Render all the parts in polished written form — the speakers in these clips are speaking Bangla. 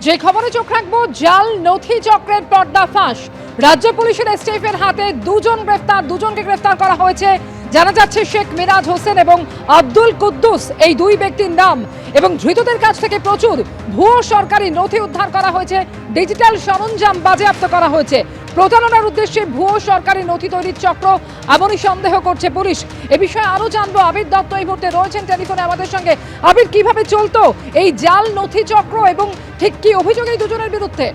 যে খবরে চোখ রাখবো, জাল নথি চক্রের পর্দাফাঁস। রাজ্য পুলিশের এসটিএফ এর হাতে দুজনকে গ্রেফতার করা হয়েছে। জানা যাচ্ছে শেখ মিরাজ হোসেন এবং আব্দুল কুদ্দুস এই দুই ব্যক্তির নাম, এবং ধৃতদের কাছ থেকে প্রচুর ভুয়ো সরকারি নথি উদ্ধার করা হয়েছে, ডিজিটাল সরঞ্জাম বাজেয়াপ্ত করা হয়েছে। প্রতারণার উদ্দেশ্যে ভুয়ো সরকারি নথি তৈরির চক্র এমনই সন্দেহ করছে পুলিশ। এ বিষয়ে আরো জানবো, আবির দত্ত এই মুহূর্তে রয়েছেন টেলিফোনে আমাদের সঙ্গে। আবির, কিভাবে চলতো এই জাল নথি চক্র এবং ঠিক কি অভিযোগ এই দুজনের বিরুদ্ধে?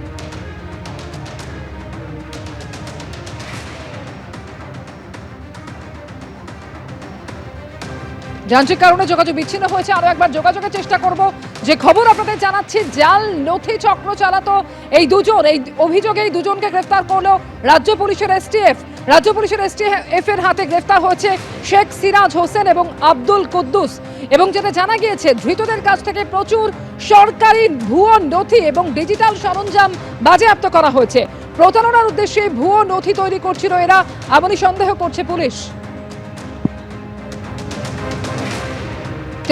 যান্ত্রিক কারণে যোগাযোগ বিচ্ছিন্ন হয়েছে, আরো একবার যোগাযোগের চেষ্টা করব। যে খবর আপনাদের জানাচ্ছি, জাল নথি চক্র চালাতো এই দুজন, এই অভিযোগে এই দুজনকে গ্রেফতার করলো রাজ্য পুলিশের এসটিএফ। রাজ্য পুলিশের এসটিএফ এর হাতে গ্রেফতার হয়েছে শেখ সিরাজ হোসেন এবং আব্দুল কুদ্দুস। এবং যেটা জানা গিয়েছে, ধৃতদের কাছ থেকে প্রচুর সরকারি ভুয়ো নথি এবং ডিজিটাল সরঞ্জাম বাজেয়াপ্ত করা হয়েছে। প্রতারণার উদ্দেশ্যে ভুয়ো নথি তৈরি করছিল এরা, এমনই সন্দেহ করছে পুলিশ।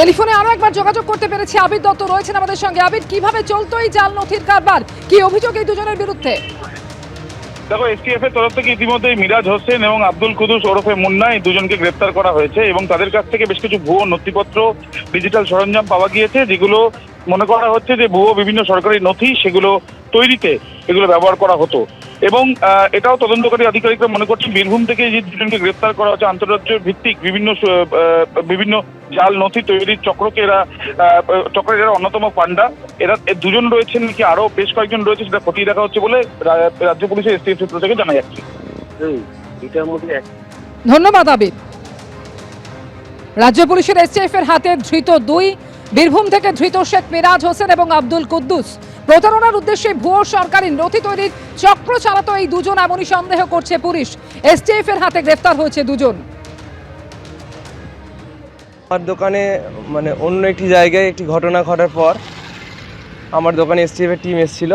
টেলিফোনে আরো একবার যোগাযোগ করতে পেরেছি, আবির দত্ত রয়েছেন আমাদের সঙ্গে। আবির, কিভাবে চলতো এই জাল নথির কারবার, কি অভিযোগ এই দুজনের বিরুদ্ধে? দেখো, এসটিএফ এর তরফ থেকে ইতিমধ্যে মিরাজ হোসেন এবং আব্দুল কুদ্দুস ওরফে মুন্না এই দুজনকে গ্রেফতার করা হয়েছে এবং তাদের কাছ থেকে বেশ কিছু ভুয়ো নথিপত্র, ডিজিটাল সরঞ্জাম পাওয়া গিয়েছে, যেগুলো মনে করা হচ্ছে যে ভুয়ো বিভিন্ন সরকারি নথি সেগুলো তৈরিতে এগুলো ব্যবহার করা হতো। এবং এটাও তদন্তকারী আধিকারিকরা মনে করছেন বীরভূম থেকে যে দুজনকে গ্রেফতার করা হচ্ছে আন্তর্জাতিক ভিত্তিক বিভিন্ন জাল নথি তৈরির চক্রের এরা অন্যতম পান্ডা। এরা দুজন রয়েছেন নাকি আরো বেশ কয়েকজন রয়েছে, সেটা খতিয়ে দেখা হচ্ছে বলে রাজ্য পুলিশের এসটিএফ সূত্র থেকে জানা যাচ্ছে। ধন্যবাদ আবির। রাজ্য পুলিশের এসটিএফ এর হাতে ধৃত দুই, বীরভূম থেকে ধৃত শেখ মিরাজ হোসেন এবং আব্দুল কুদ্দুস। প্রতারণার উদ্দেশ্যে ভুয়ো সরকারি নথি তৈরির চক্র চালাতো এই দুজন, এমনই সন্দেহ করছে পুলিশ। এসটিএফ এর হাতে গ্রেফতার হয়েছে দুজন। আমার দোকানে মানে অন্য একটি জায়গায় একটি ঘটনা ঘটার পর আমার দোকানে এসটিএফ এর টিম এসেছিল।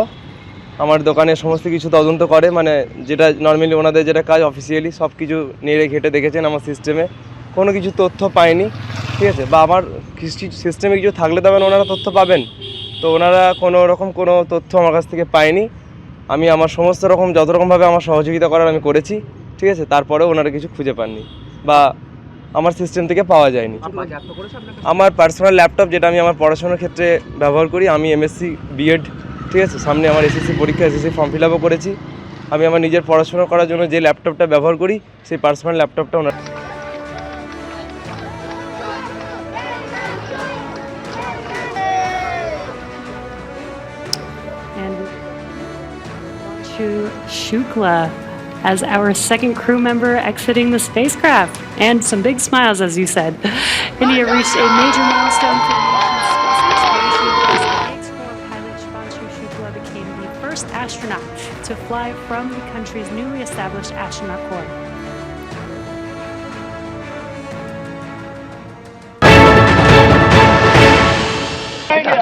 আমার দোকানে সমস্ত কিছু তদন্ত করে, মানে যেটা নর্মালি ওনাদের যেটা কাজ অফিসিয়ালি সব কিছু নেড়ে ঘেটে দেখেছেন। আমার সিস্টেমে কোনো কিছু তথ্য পায়নি, ঠিক আছে, বা আমার সিস্টেমে কিছু থাকলে তবে ওনারা তথ্য পাবেন, তো ওনারা কোনো তথ্য আমার কাছ থেকে পায়নি। আমি আমার সমস্ত রকম যত রকমভাবে আমার সহযোগিতা করার আমি করেছি, ঠিক আছে, তারপরেও ওনারা কিছু খুঁজে পাননি বা আমার সিস্টেম থেকে পাওয়া যায়নি। আমার পার্সোনাল ল্যাপটপ, যেটা আমি আমার পড়াশোনার ক্ষেত্রে ব্যবহার করি, আমি এমএসসি বিএড, ঠিক আছে, সামনে আমার এসএসসি পরীক্ষা, এসএসসি ফর্ম ফিল আপও করেছি। আমি আমার নিজের পড়াশোনা করার জন্য যে ল্যাপটপটা ব্যবহার করি, সেই পার্সোনাল ল্যাপটপটা ওনার। To Shukla as our second crew member exiting the spacecraft, and some big smiles, as you said. India reached a major milestone for the nation's space exploration as X4 pilot Shubhanshu Shukla became the first astronaut to fly from the country's newly established astronaut corps.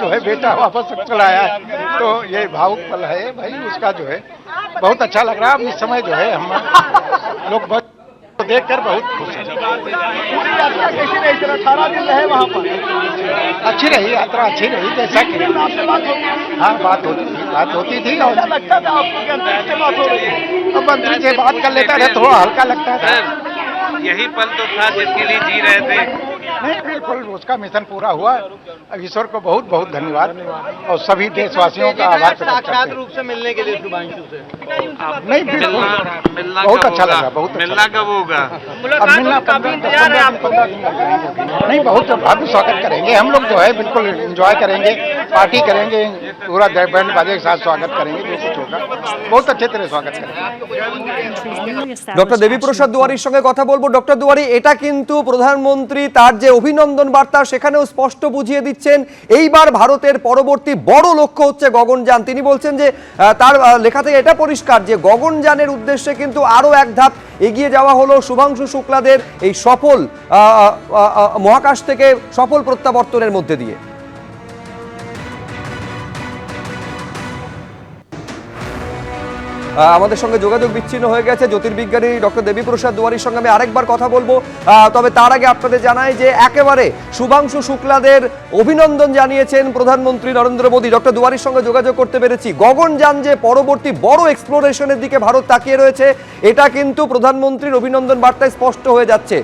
जो है बेटा वापस चला आया, तो ये भावुक पल है भाई उसका, जो है बहुत अच्छा लग रहा है। इस समय जो है हम लोग बहुत देखकर बहुत खुश हैं। पूरी यात्रा कैसी रही? 18 दिन रहे वहाँ पर। अच्छी रही यात्रा, अच्छी रही, जैसा कि हाँ बात होती थी। और लगता था आपको कि अंतरिक्ष से बात हो रही है? अब अंतरिक्ष से बात कर लेता है, थोड़ा हल्का लगता था। यही पल तो था जिसके लिए जी रहे थे। नहीं, बिल्कुल उसका मिशन पूरा हुआ। ईश्वर को बहुत बहुत धन्यवाद और सभी देशवासियों का आभार प्रकट करते हैं। रूप से मिलने के लिए शुभांशु से नहीं, बिल्कुल मिलना बहुत अच्छा लगा, बहुत मिलना कब होगा? अब मिलना 15 दिन लगेंगे। नहीं, बहुत भव्य स्वागत करेंगे हम लोग, जो है बिल्कुल एंजॉय करेंगे, पार्टी करेंगे, पूरा बैंड बाजे के साथ स्वागत करेंगे। जो कुछ होगा बहुत अच्छे तरह स्वागत करेंगे। ডক্টর দেবীপ্রসাদ দুয়ারির সঙ্গে কথা বলবো। ডক্টর দুয়ারি, এটা কিন্তু প্রধানমন্ত্রী তার যে অভিনন্দন বার্তা সেখানেও স্পষ্ট বুঝিয়ে দিচ্ছেন এইবার ভারতের পরবর্তী বড় লক্ষ্য হচ্ছে গগনযান। তিনি বলছেন যে তার লেখা থেকে এটা পরিষ্কার যে গগনযানের উদ্দেশ্যে কিন্তু আরো এক ধাপ এগিয়ে যাওয়া হলো শুভাংশু শুক্লাদের এই সফল মহাকাশ থেকে সফল প্রত্যাবর্তনের মধ্যে দিয়ে। আমাদের সঙ্গে যোগাযোগ বিচ্ছিন্ন হয়ে গেছে। জ্যোতির্বিজ্ঞানী ডক্টর দেবীপ্রসাদ দুয়ারির সঙ্গে আমি আরেকবার কথা বলবো, তবে তার আগে আপনাদের জানাই যে একেবারে শুভাংশু শুক্লাদের অভিনন্দন জানিয়েছেন প্রধানমন্ত্রী নরেন্দ্র মোদী। ডক্টর দুয়ারির সঙ্গে যোগাযোগ করতে পেরেছি। গগনযান যে পরবর্তী বড় এক্সপ্লোরেশনের দিকে ভারত তাকিয়ে রয়েছে, এটা কিন্তু প্রধানমন্ত্রীর অভিনন্দন বার্তায় স্পষ্ট হয়ে যাচ্ছে।